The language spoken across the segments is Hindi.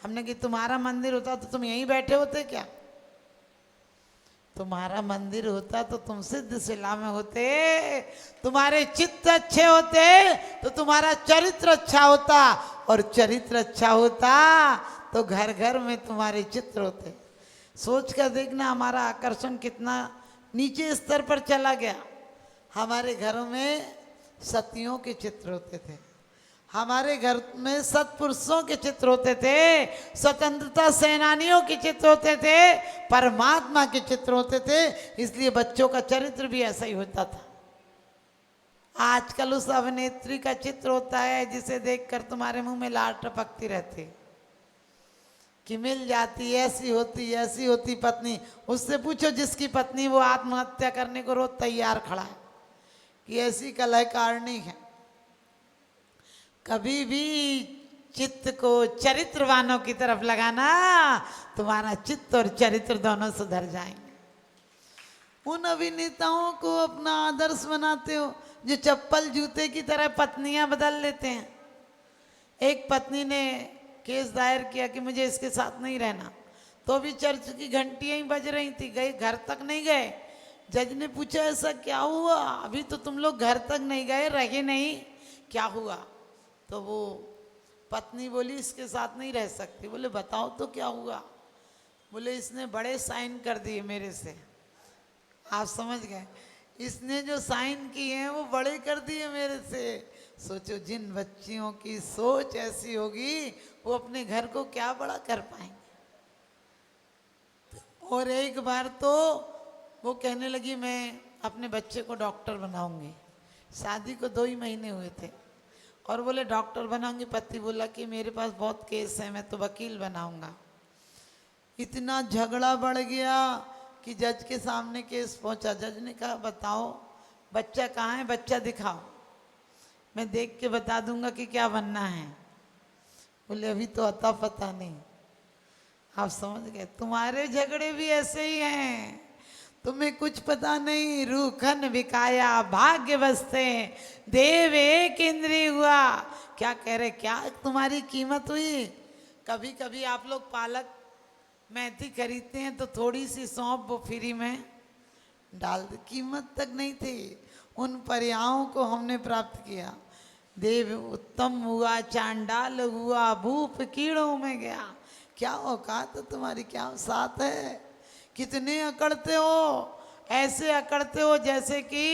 हमने कि तुम्हारा मंदिर होता तो तुम यहीं बैठे होते क्या? तुम्हारा मंदिर होता तो तुम सिद्धशिला में होते, तुम्हारे चित्त अच्छे होते तो तुम्हारा चरित्र अच्छा होता, और चरित्र अच्छा होता तो घर घर में तुम्हारे चित्र होते। सोच कर देखना हमारा आकर्षण कितना नीचे स्तर पर चला गया। हमारे घरों में सतियों के चित्र होते थे, हमारे घर में सत्पुरुषों के चित्र होते थे, स्वतंत्रता सेनानियों के चित्र होते थे, परमात्मा के चित्र होते थे। इसलिए बच्चों का चरित्र भी ऐसा ही होता था। आजकल उस अभिनेत्री का चित्र होता है जिसे देखकर तुम्हारे मुंह में लार टपकती रहती कि मिल जाती, ऐसी होती पत्नी। उससे पूछो जिसकी पत्नी वो आत्महत्या करने को रोज तैयार खड़ा है कि ऐसी कलहकारिणी है। कभी भी चित्त को चरित्रवानों की तरफ लगाना, तुम्हारा चित्त और चरित्र दोनों सुधर जाएंगे। उन अभिनेताओं को अपना आदर्श बनाते हो जो चप्पल जूते की तरह पत्नियां बदल लेते हैं। एक पत्नी ने केस दायर किया कि मुझे इसके साथ नहीं रहना, तो भी चर्च की घंटियां ही बज रही थी, गए घर तक नहीं गए। जज ने पूछा ऐसा क्या हुआ, अभी तो तुम लोग घर तक नहीं गए, रहे नहीं, क्या हुआ? तो वो पत्नी बोली इसके साथ नहीं रह सकती। बोले बताओ तो क्या हुआ? बोले इसने बड़े साइन कर दिए मेरे से। आप समझ गए, इसने जो साइन किए हैं वो बड़े कर दिए मेरे से। सोचो जिन बच्चियों की सोच ऐसी होगी वो अपने घर को क्या बड़ा कर पाएंगे। और एक बार तो वो कहने लगी मैं अपने बच्चे को डॉक्टर बनाऊंगी। शादी को 2 ही महीने हुए थे और बोले डॉक्टर बनाऊंगी। पति बोला कि मेरे पास बहुत केस है, मैं तो वकील बनाऊंगा। इतना झगड़ा बढ़ गया कि जज के सामने केस पहुंचा। जज ने कहा बताओ बच्चा कहाँ है, बच्चा दिखाओ, मैं देख के बता दूंगा कि क्या बनना है। बोले अभी तो अता पता नहीं। आप समझ गए, तुम्हारे झगड़े भी ऐसे ही हैं, तुम्हें कुछ पता नहीं। रूखन विकाया भाग्य बसते, देव एक इंद्रिय हुआ। क्या कह रहे, क्या तुम्हारी कीमत हुई? कभी कभी आप लोग पालक मेथी खरीदते हैं तो थोड़ी सी सौंफ वो फ्री में डाल दे, कीमत तक नहीं थी। उन पर्यायों को हमने प्राप्त किया। देव उत्तम हुआ, चांडाल हुआ, भूप कीड़ों में गया। क्या औकात है तुम्हारी, क्या साथ है? कितने अकड़ते हो, ऐसे अकड़ते हो जैसे कि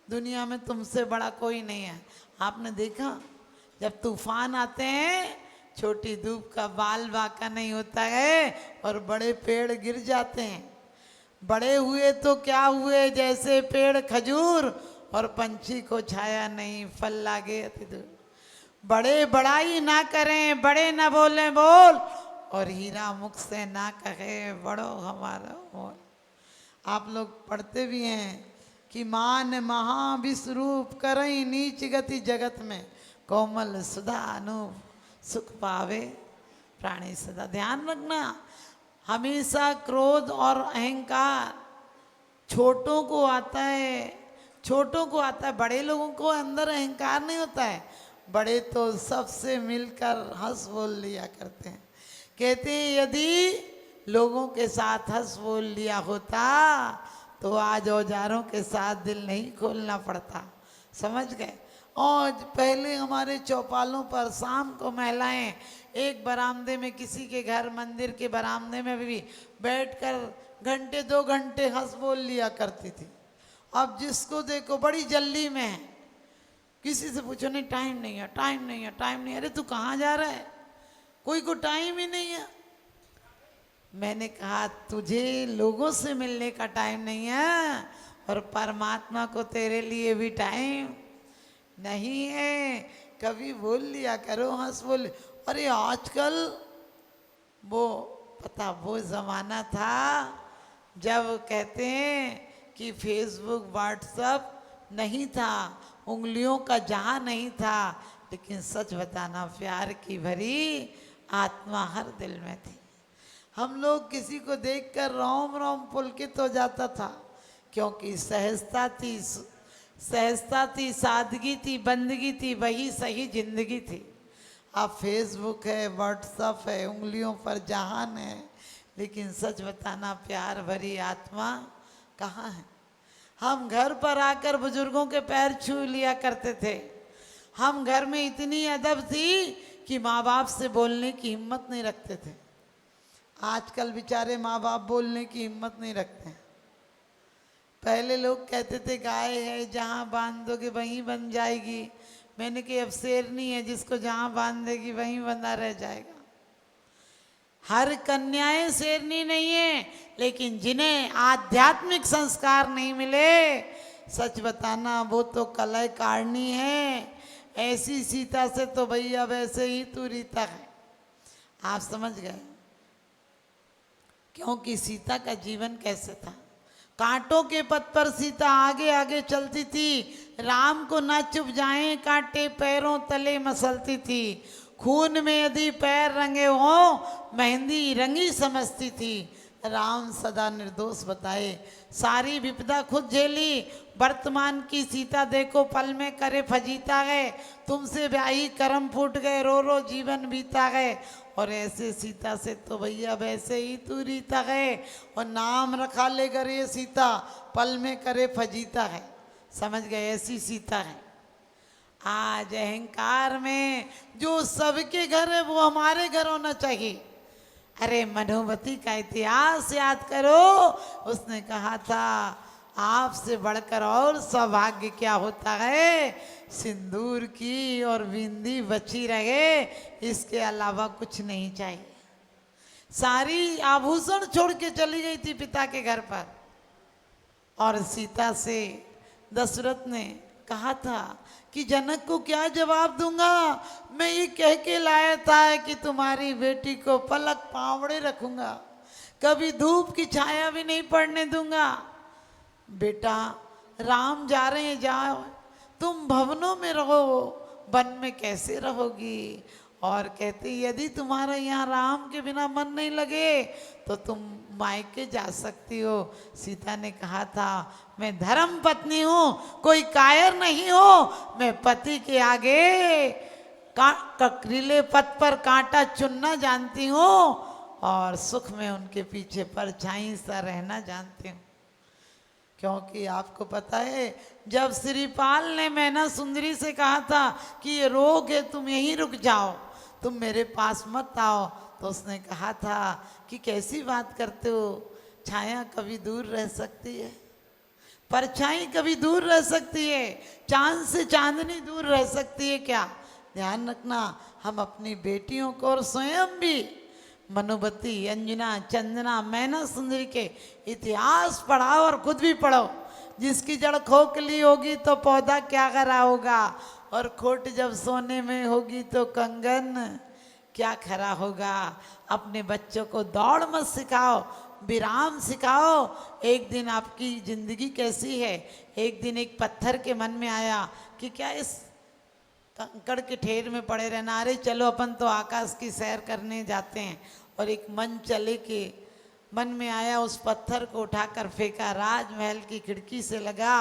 दुनिया में तुमसे बड़ा कोई नहीं है। आपने देखा जब तूफान आते हैं छोटी धूप का बाल बांका नहीं होता है और बड़े पेड़ गिर जाते हैं। बड़े हुए तो क्या हुए, जैसे पेड़ खजूर और पंछी को छाया नहीं, फल लागे अति दूर। बड़े बड़ाई ना करें, बड़े ना बोले बोल, और हीरा मुख से ना कहे बड़ो हमारा मोल। आप लोग पढ़ते भी हैं कि मान महाविश्वरूप करई नीच गति जगत में, कोमल सुधा अनूप सुख पावे प्राणी सदा। ध्यान रखना, हमेशा क्रोध और अहंकार छोटों को आता है, छोटों को आता है। बड़े लोगों को अंदर अहंकार नहीं होता है। बड़े तो सबसे मिलकर हंस बोल लिया करते हैं। कहते हैं यदि लोगों के साथ हंस बोल लिया होता तो आज औजारों के साथ दिल नहीं खोलना पड़ता। समझ गए? और पहले हमारे चौपालों पर शाम को महिलाएं एक बरामदे में, किसी के घर मंदिर के बरामदे में भी बैठकर घंटे 2 घंटे हंस बोल लिया करती थी। अब जिसको देखो बड़ी जल्दी में है, किसी से पूछो नहीं टाइम नहीं है, टाइम नहीं है, टाइम नहीं है। अरे तू कहाँ जा रहा है, कोई को टाइम ही नहीं है। मैंने कहा तुझे लोगों से मिलने का टाइम नहीं है और परमात्मा को तेरे लिए भी टाइम नहीं है। कभी बोल लिया करो, हंस बोल। अरे आजकल वो पता वो जमाना था जब कहते हैं कि फेसबुक व्हाट्सएप नहीं था, उंगलियों का जहां नहीं था, लेकिन सच बताना प्यार की भरी आत्मा हर दिल में थी। हम लोग किसी को देखकर रोम रोम पुलकित हो जाता था, क्योंकि सहजता थी, सहजता थी, सादगी थी, बंदगी थी, वही सही जिंदगी थी। आप फेसबुक है, व्हाट्सएप है, उंगलियों पर जहान है, लेकिन सच बताना प्यार भरी आत्मा कहाँ है। हम घर पर आकर बुजुर्गों के पैर छू लिया करते थे। हम घर में इतनी अदब थी कि माँ बाप से बोलने की हिम्मत नहीं रखते थे। आजकल बेचारे माँ बाप बोलने की हिम्मत नहीं रखते हैं। पहले लोग कहते थे गाय है जहाँ बांध दोगे वहीं बन जाएगी। मैंने कहा अब शेरनी है, जिसको जहाँ बांध देगी वहीं बंधा रह जाएगा। हर कन्याएं शेरनी नहीं है, लेकिन जिन्हें आध्यात्मिक संस्कार नहीं मिले, सच बताना वो तो कलह काढ़नी है। ऐसी सीता से तो भैया वैसे ही तू रीता है। आप समझ गए, क्योंकि सीता का जीवन कैसे था। कांटों के पथ पर सीता आगे आगे चलती थी। राम को ना चुभ जाए कांटे पैरों तले मसलती थी। खून में यदि पैर रंगे हो मेहंदी रंगी समझती थी। राम सदा निर्दोष बताए, सारी विपदा खुद झेली। वर्तमान की सीता देखो पल में करे फजीता है। तुमसे ब्याही कर्म फूट गए, रो रो जीवन बीता है। और ऐसे सीता से तो भैया वैसे ही तू रीता है। और नाम रखा ले करे सीता, पल में करे फजीता है। समझ गए, ऐसी सीता है। आज अहंकार में जो सबके घर है वो हमारे घर होना चाहिए। अरे मनुमती का इतिहास याद करो, उसने कहा था आपसे बढ़कर और सौभाग्य क्या होता है, सिंदूर की और बिंदी बची रहे, इसके अलावा कुछ नहीं चाहिए। सारी आभूषण छोड़ के चली गई थी पिता के घर पर। और सीता से दशरथ ने कहा था कि जनक को क्या जवाब दूंगा। मैं ये कह के लाया था कि तुम्हारी बेटी को पलक पावड़े रखूंगा, कभी धूप की छाया भी नहीं पड़ने दूंगा। बेटा राम जा रहे हैं, जाओ, तुम भवनों में रहो, वन में कैसे रहोगी। और कहते यदि तुम्हारा यहाँ राम के बिना मन नहीं लगे तो तुम मायके जा सकती हो। सीता ने कहा था मैं धर्म पत्नी हूँ, कोई कायर नहीं हो। मैं पति के आगे ककरीले पथ पर कांटा चुनना जानती हूँ और सुख में उनके पीछे परछाई सा रहना जानती हूँ। क्योंकि आपको पता है जब श्रीपाल ने मैना सुंदरी से कहा था कि ये रोग है, तुम यहीं रुक जाओ, तुम मेरे पास मत आओ, तो उसने कहा था कि कैसी बात करते हो, छाया कभी दूर रह सकती है, परछाई कभी दूर रह सकती है, चांद से चांदनी दूर रह सकती है क्या। ध्यान रखना, हम अपनी बेटियों को और स्वयं भी मनुबती, अंजना, चंदना, मैना सुंदरी के इतिहास पढ़ाओ और खुद भी पढ़ो। जिसकी जड़ खोखली होगी तो पौधा क्या खरा होगा, और खोट जब सोने में होगी तो कंगन क्या खरा होगा। अपने बच्चों को दौड़ मत सिखाओ, विराम सिखाओ। एक दिन आपकी जिंदगी कैसी है, एक दिन एक पत्थर के मन में आया कि क्या इस कंकड़ के ढेर में पड़े रहना, अरे चलो अपन तो आकाश की सैर करने जाते हैं। और एक मन चले के मन में आया, उस पत्थर को उठाकर फेंका, राजमहल की खिड़की से लगा,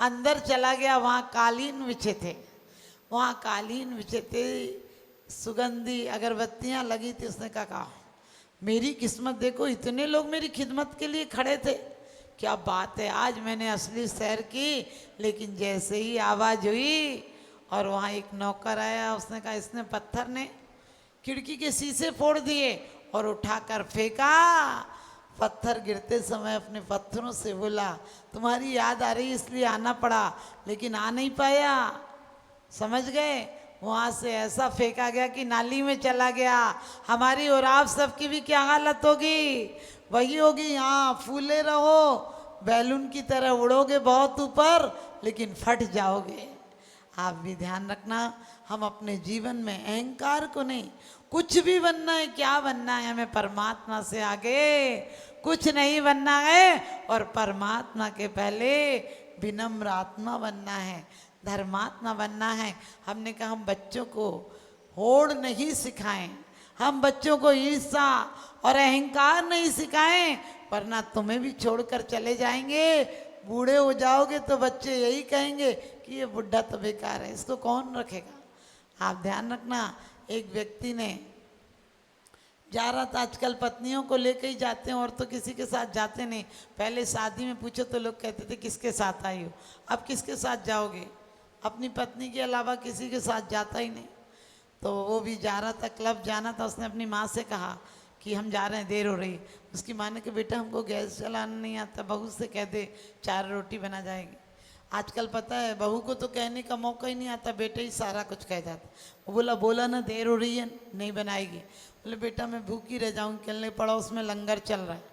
अंदर चला गया। वहाँ कालीन बिछे थे, वहाँ कालीन बिछे थे, सुगंधी अगरबत्तियाँ लगी थी। उसने कहा मेरी किस्मत देखो, इतने लोग मेरी खिदमत के लिए खड़े थे, क्या बात है, आज मैंने असली सैर की। लेकिन जैसे ही आवाज़ हुई और वहाँ एक नौकर आया, उसने कहा इसने पत्थर ने खिड़की के शीशे फोड़ दिए और उठाकर फेंका। पत्थर गिरते समय अपने पत्थरों से बोला तुम्हारी याद आ रही इसलिए आना पड़ा, लेकिन आ नहीं पाया। समझ गए, वहाँ से ऐसा फेंका गया कि नाली में चला गया। हमारी और आप सबकी भी क्या हालत होगी, वही होगी। हाँ, फूले रहो, बैलून की तरह उड़ोगे बहुत ऊपर, लेकिन फट जाओगे। आप भी ध्यान रखना, हम अपने जीवन में अहंकार को नहीं, कुछ भी बनना है, क्या बनना है, हमें परमात्मा से आगे कुछ नहीं बनना है। और परमात्मा के पहले विनम्र आत्मा बनना है, धर्मात्मा बनना है। हमने कहा हम बच्चों को होड़ नहीं सिखाएं, हम बच्चों को ईर्ष्या और अहंकार नहीं सिखाएं, वरना तुम्हें भी छोड़कर चले जाएंगे। बूढ़े हो जाओगे तो बच्चे यही कहेंगे कि ये बुढ़ा तो बेकार है, इसको कौन रखेगा। आप ध्यान रखना, एक व्यक्ति ने जा रहा था, आजकल पत्नियों को लेके ही जाते हैं और तो किसी के साथ जाते नहीं। पहले शादी में पूछो तो लोग कहते थे किसके साथ आई हो, अब किसके साथ जाओगे, अपनी पत्नी के अलावा किसी के साथ जाता ही नहीं। तो वो भी जा रहा था, क्लब जाना था, उसने अपनी माँ से कहा कि हम जा रहे हैं, देर हो रही। उसकी माँ ने कहा बेटा हमको गैस चलाना नहीं आता, बहू से कह दे 4 रोटी बना जाएगी। आजकल पता है बहू को तो कहने का मौका ही नहीं आता, बेटे ही सारा कुछ कह जाता। वो बोला ना देर हो रही है नहीं बनाएगी। बोले बेटा मैं भूखी रह जाऊँगी, चलने पड़ोस में लंगर चल रहा है,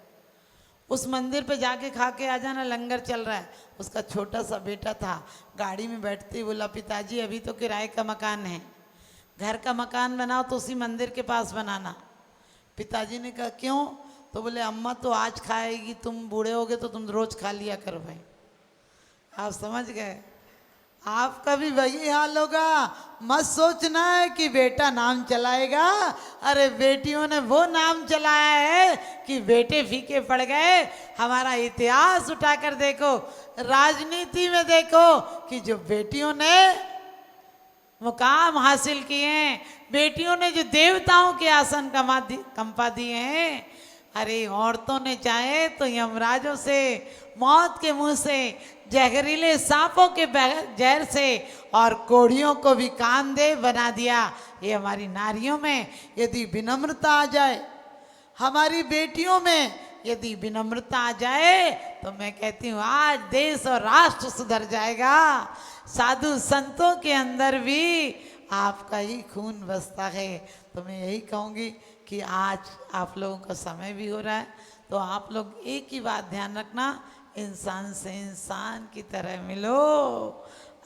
उस मंदिर पे जाके खा के आ जाना, लंगर चल रहा है। उसका छोटा सा बेटा था, गाड़ी में बैठते ही बोला पिताजी अभी तो किराए का मकान है, घर का मकान बनाओ तो उसी मंदिर के पास बनाना। पिताजी ने कहा क्यों? तो बोले अम्मा तो आज खाएगी, तुम बूढ़े होगे तो तुम रोज खा लिया करो भाई। आप समझ गए, आपका भी वही हाल होगा। मत सोचना है कि बेटा नाम चलाएगा, अरे बेटियों ने वो नाम चलाया है कि बेटे फीके पड़ गए। हमारा इतिहास उठाकर देखो, राजनीति में देखो कि जो बेटियों ने मुकाम हासिल किए हैं, बेटियों ने जो देवताओं के आसन कंपा दिए हैं, अरे औरतों ने चाहे तो यमराजों से, मौत के मुंह से, जहरीले सांपों के जहर से और कोढ़ियों को भी कामदेव बना दिया। ये हमारी नारियों में यदि विनम्रता आ जाए, हमारी बेटियों में यदि विनम्रता आ जाए, तो मैं कहती हूँ आज देश और राष्ट्र सुधर जाएगा। साधु संतों के अंदर भी आपका ही खून बसता है। तो मैं यही कहूँगी कि आज आप लोगों का समय भी हो रहा है, तो आप लोग एक ही बात ध्यान रखना, इंसान से इंसान की तरह मिलो,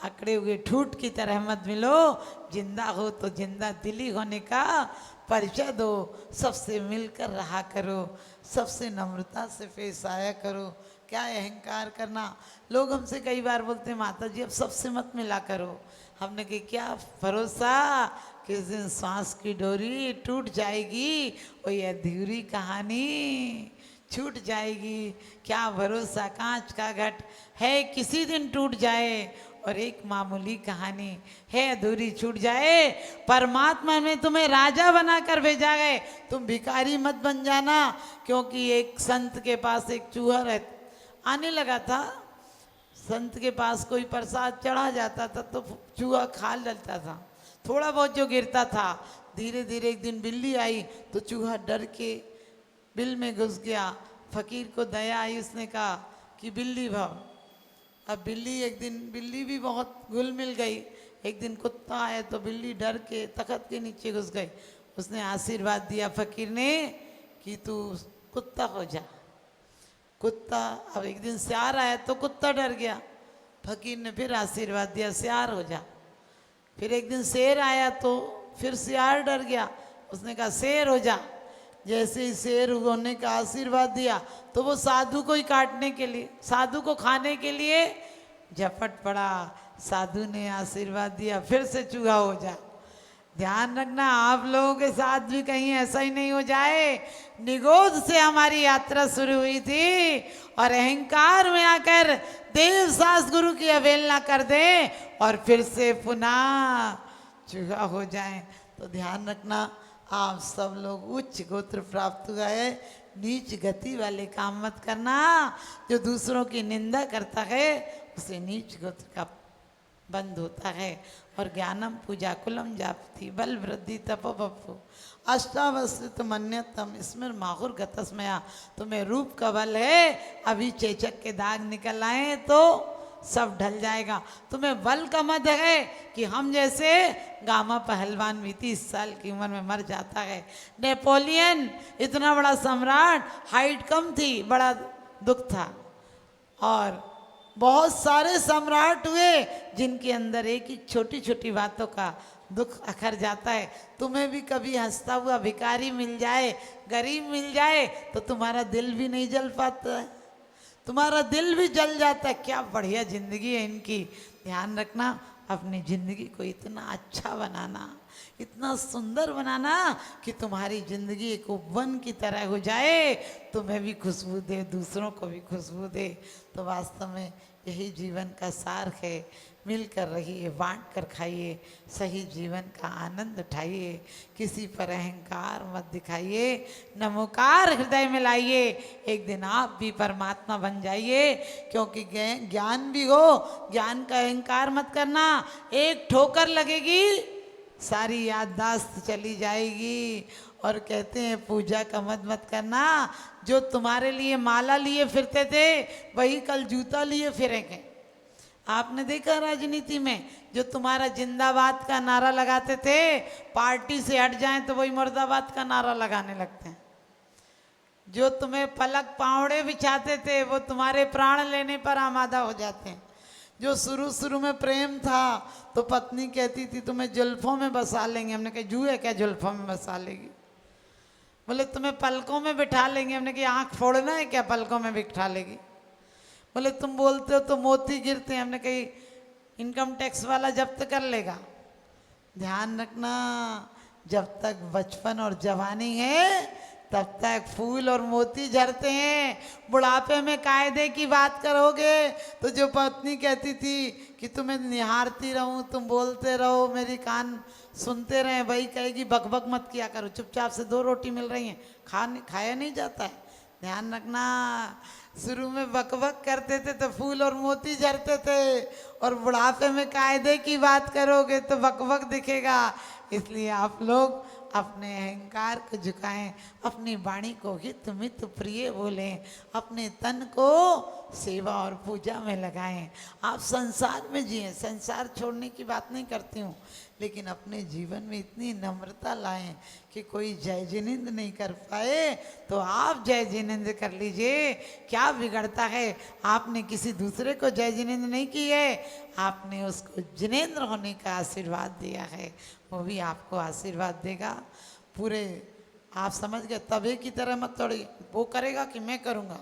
अकड़े हुए ठूठ की तरह मत मिलो। जिंदा हो तो जिंदा दिली होने का परिचय दो, सबसे मिलकर रहा करो, सबसे नम्रता से पेश आया करो। क्या अहंकार करना। लोग हमसे कई बार बोलते हैं माता जी अब सबसे मत मिला करो। हमने कहा क्या भरोसा, किस दिन सांस की डोरी टूट जाएगी, वही अधूरी कहानी छूट जाएगी। क्या भरोसा, कांच का घट है किसी दिन टूट जाए, और एक मामूली कहानी है अधूरी छूट जाए। परमात्मा ने तुम्हें राजा बनाकर भेजा है, तुम भिखारी मत बन जाना। क्योंकि एक संत के पास एक चूहा आने लगा था, संत के पास कोई प्रसाद चढ़ा जाता था तो चूहा खा लेता था, थोड़ा बहुत जो गिरता था। धीरे धीरे एक दिन बिल्ली आई तो चूहा डर के बिल में घुस गया। फकीर को दया आई, उसने कहा कि बिल्ली भाव। अब बिल्ली एक दिन, बिल्ली भी बहुत घुल मिल गई। एक दिन कुत्ता आया तो बिल्ली डर के तख्त के नीचे घुस गई। उसने आशीर्वाद दिया फकीर ने कि तू कुत्ता हो जा। कुत्ता, अब एक दिन सियार आया तो कुत्ता डर गया, फकीर ने फिर आशीर्वाद दिया सियार हो जा। फिर एक दिन शेर आया तो फिर सियार डर गया, उसने कहा शेर हो जा। जैसे ही शेर होने का आशीर्वाद दिया तो वो साधु को ही काटने के लिए, साधु को खाने के लिए झपट पड़ा। साधु ने आशीर्वाद दिया फिर से चूहा हो जा। ध्यान रखना आप लोगों के साथ भी कहीं ऐसा ही नहीं हो जाए। निगोद से हमारी यात्रा शुरू हुई थी और अहंकार में आकर देव सास गुरु की अवहेलना कर दे और फिर से पुनः चूहा हो जाए। तो ध्यान रखना आप सब लोग उच्च गोत्र प्राप्त हुआ है, नीच गति वाले काम मत करना। जो दूसरों की निंदा करता है उसे नीच गोत्र का बंद होता है। और ज्ञानम पूजा कुलम जापति बल वृद्धि तपो बपु अष्टावस्थित मन्यतम स्मर माहुर गतस्मया। तुम्हें रूप का बल है, अभी चेचक के दाग निकल आए तो सब ढल जाएगा। तुम्हें बल का मद है कि हम जैसे गामा पहलवान भी 30 साल की उम्र में मर जाता है। नेपोलियन इतना बड़ा सम्राट, हाइट कम थी, बड़ा दुख था। और बहुत सारे सम्राट हुए जिनके अंदर एक ही छोटी छोटी बातों का दुख अखर जाता है। तुम्हें भी कभी हंसता हुआ भिखारी मिल जाए, गरीब मिल जाए तो तुम्हारा दिल भी नहीं जल पाता है, तुम्हारा दिल भी जल जाता है। क्या बढ़िया जिंदगी है इनकी। ध्यान रखना अपनी जिंदगी को इतना अच्छा बनाना, इतना सुंदर बनाना कि तुम्हारी जिंदगी एक वन की तरह हो जाए, तुम्हें भी खुशबू दे, दूसरों को भी खुशबू दे। तो वास्तव में यही जीवन का सार है। मिलकर रहिए, बांट कर खाइए, सही जीवन का आनंद उठाइए, किसी पर अहंकार मत दिखाइए, नमोकार हृदय में लाइए। एक दिन आप भी परमात्मा बन जाइए, क्योंकि ज्ञान भी हो, ज्ञान का अहंकार मत करना। एक ठोकर लगेगी, सारी याददाश्त चली जाएगी। और कहते हैं पूजा का मत करना। जो तुम्हारे लिए माला लिए फिरते थे वही कल जूता लिए फिरेंगे। आपने देखा राजनीति में, जो तुम्हारा जिंदाबाद का नारा लगाते थे, पार्टी से हट जाएं तो वही मुर्दाबाद का नारा लगाने लगते हैं। जो तुम्हें पलक पावड़े बिछाते थे वो तुम्हारे प्राण लेने पर आमादा हो जाते हैं। जो शुरू में प्रेम था तो पत्नी कहती थी तुम्हें जुल्फों में बसा लेंगे, हमने कहा जू है क्या जुल्फों में बसा लेगी। बोले तुम्हें पलकों में बिठा लेंगे, हमने कहा आंख फोड़ना है क्या पलकों में बिठा लेगी। बोले तुम बोलते हो तो मोती गिरते हैं, हमने कही इनकम टैक्स वाला जब्त कर लेगा। ध्यान रखना, जब तक बचपन और जवानी है तब तक फूल और मोती झरते हैं। बुढ़ापे में कायदे की बात करोगे तो जो पत्नी कहती थी कि तुम्हें निहारती रहूं, तुम बोलते रहो, मेरी कान सुनते रहे, वही कहेगी बकबक मत किया करो, चुपचाप से 2 रोटी मिल रही हैं, खाया नहीं जाता है। ध्यान रखना, शुरू में बकबक करते थे तो फूल और मोती झरते थे, और बुढ़ापे में कायदे की बात करोगे तो बकबक दिखेगा। इसलिए आप लोग अपने अहंकार को झुकाएं, अपनी वाणी को हित मित प्रिय बोलें, अपने तन को सेवा और पूजा में लगाएं। आप संसार में जिएं, संसार छोड़ने की बात नहीं करती हूँ, लेकिन अपने जीवन में इतनी नम्रता लाएं कि कोई जय जिनेंद्र नहीं कर पाए तो आप जय जिनेंद्र कर लीजिए। क्या बिगड़ता है, आपने किसी दूसरे को जय जिनेंद्र नहीं की है, आपने उसको जिनेंद्र होने का आशीर्वाद दिया है, वो भी आपको आशीर्वाद देगा। पूरे आप समझ गए, तबे की तरह मत तोड़िए, वो करेगा कि मैं करूँगा,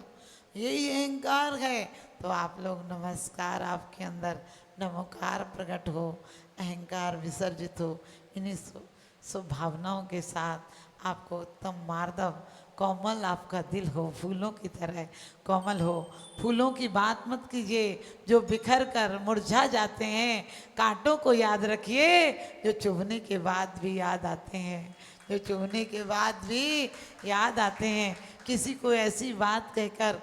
यही अहंकार है। तो आप लोग नमस्कार, आपके अंदर नमोकार प्रकट हो, अहंकार विसर्जित हो। इन्हीं स्वभावनाओं के साथ आपको उत्तम मार्दव कोमल आपका दिल हो, फूलों की तरह कोमल हो। फूलों की बात मत कीजिए जो बिखर कर मुरझा जाते हैं, कांटों को याद रखिए जो चुभने के बाद भी याद आते हैं, जो चुभने के बाद भी याद आते हैं। किसी को ऐसी बात कहकर,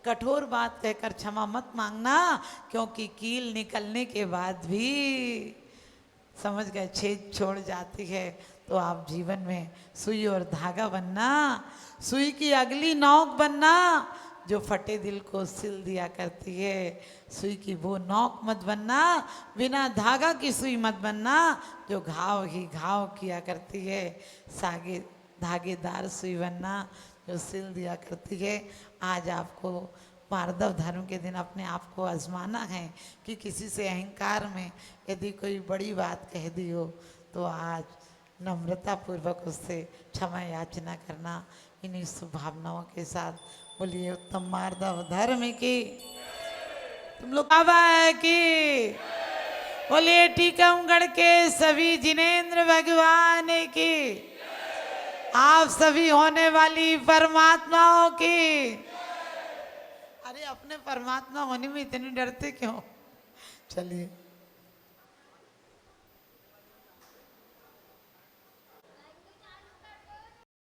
कठोर बात कहकर क्षमा मत मांगना, क्योंकि कील निकलने के बाद भी समझ गए छेद छोड़ जाती है। तो आप जीवन में सुई और धागा बनना, सुई की अगली नोक बनना जो फटे दिल को सिल दिया करती है। सुई की वो नोक मत बनना, बिना धागा की सुई मत बनना जो घाव ही घाव किया करती है। सागे धागेदार सुई बनना जो सिल दिया करती है। आज आपको मार्दव धर्म के दिन अपने आप को आजमाना है कि किसी से अहंकार में यदि कोई बड़ी बात कह दी हो तो आज नम्रता पूर्वक उससे क्षमा याचना करना। इन्हीं स्वभावनाओं के साथ बोलिए उत्तम मार्दव धर्म की, तुम लोग बाबा है कि बोलिए टीकमगढ़ के सभी जिनेंद्र भगवान की, आप सभी होने वाली परमात्माओं की। अरे अपने परमात्मा होने में इतने डरते क्यों? चलिए।